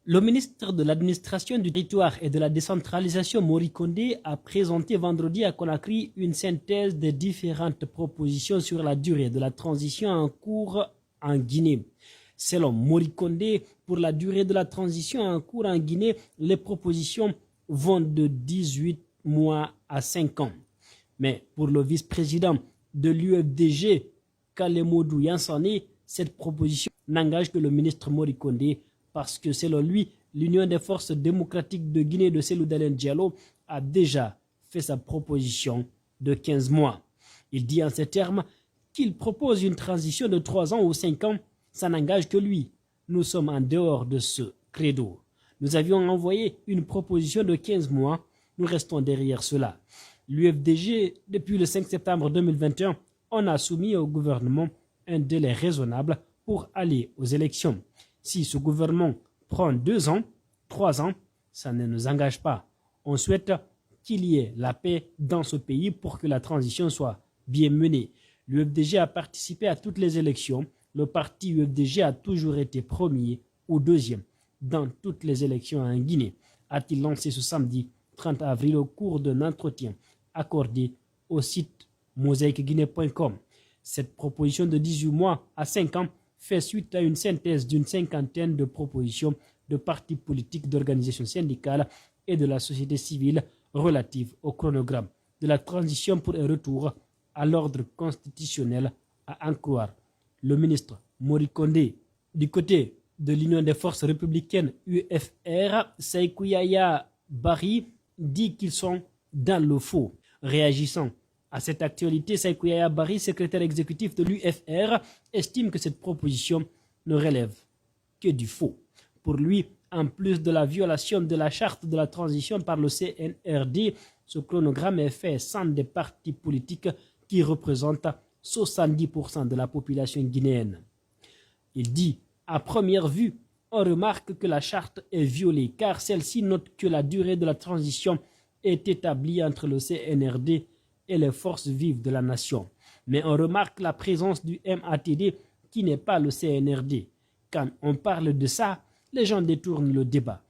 Le ministre de l'Administration du Territoire et de la Décentralisation, Mori Kondé, a présenté vendredi à Conakry une synthèse des différentes propositions sur la durée de la transition en cours en Guinée. Selon Mori Kondé, pour la durée de la transition en cours en Guinée, les propositions vont de 18 mois à 5 ans. Mais pour le vice-président de l'UFDG, Kalemodou Yansane, cette proposition n'engage que le ministre Mori Kondé parce que selon lui, l'Union des forces démocratiques de Guinée de Cellou Dalein Diallo a déjà fait sa proposition de 15 mois. Il dit en ces termes qu'il propose une transition de 3 ans ou 5 ans, ça n'engage que lui. Nous sommes en dehors de ce credo. Nous avions envoyé une proposition de 15 mois, nous restons derrière cela. L'UFDG, depuis le 5 septembre 2021, on a soumis au gouvernement un délai raisonnable pour aller aux élections. Si ce gouvernement prend 2 ans, 3 ans, ça ne nous engage pas. On souhaite qu'il y ait la paix dans ce pays pour que la transition soit bien menée. L'UFDG a participé à toutes les élections. Le parti UFDG a toujours été premier ou deuxième dans toutes les élections en Guinée, a-t-il lancé ce samedi 30 avril au cours d'un entretien accordé au site mosaïqueguinée.com. Cette proposition de 18 mois à 5 ans fait suite à une synthèse d'une 50aine de propositions de partis politiques, d'organisations syndicales et de la société civile relatives au chronogramme de la transition pour un retour à l'ordre constitutionnel, à en croire le ministre Mori Kondé. Du côté de l'Union des forces républicaines UFR, Sékou Yaya Barry dit qu'ils sont dans le faux. Réagissant à cette actualité, Sékou Yaya Barry, secrétaire exécutif de l'UFR, estime que cette proposition ne relève que du faux. Pour lui, en plus de la violation de la charte de la transition par le CNRD, ce chronogramme est fait sans des partis politiques qui représentent 70% de la population guinéenne. Il dit, à première vue, on remarque que la charte est violée car celle-ci note que la durée de la transition est établie entre le CNRD et les forces vives de la nation. Mais on remarque la présence du MATD qui n'est pas le CNRD. Quand on parle de ça, les gens détournent le débat.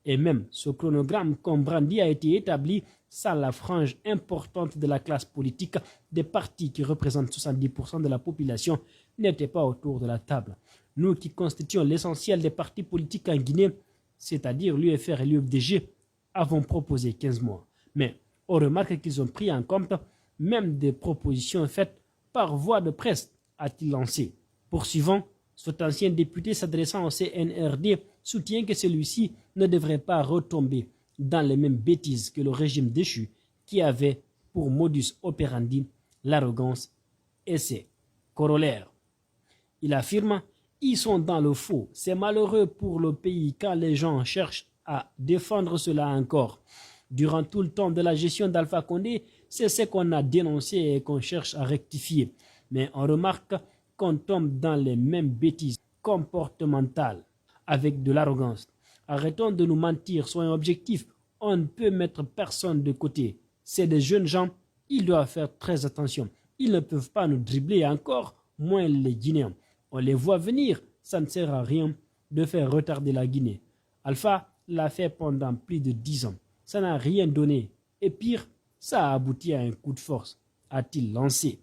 Et même ce chronogramme qu'on brandit a été établi sans la frange importante de la classe politique. Des partis qui représentent 70% de la population n'étaient pas autour de la table. Nous qui constituons l'essentiel des partis politiques en Guinée, c'est-à-dire l'UFR et l'UFDG, avons proposé 15 mois. Mais on remarque qu'ils ont pris en compte même des propositions faites par voie de presse, a-t-il lancé. Poursuivant, cet ancien député s'adressant au CNRD soutient que celui-ci ne devrait pas retomber dans les mêmes bêtises que le régime déchu qui avait pour modus operandi l'arrogance et ses corollaires. Il affirme « Ils sont dans le faux. C'est malheureux pour le pays quand les gens cherchent à défendre cela encore. Durant tout le temps de la gestion d'Alpha Condé, c'est ce qu'on a dénoncé et qu'on cherche à rectifier. Mais on remarque qu'on tombe dans les mêmes bêtises comportementales avec de l'arrogance. Arrêtons de nous mentir, soyons objectifs. On ne peut mettre personne de côté. C'est des jeunes gens, ils doivent faire très attention. Ils ne peuvent pas nous dribbler encore, moins les Guinéens. On les voit venir, ça ne sert à rien de faire retarder la Guinée. Alpha l'a fait pendant plus de 10 ans. Ça n'a rien donné. Et pire, ça a abouti à un coup de force, a-t-il lancé.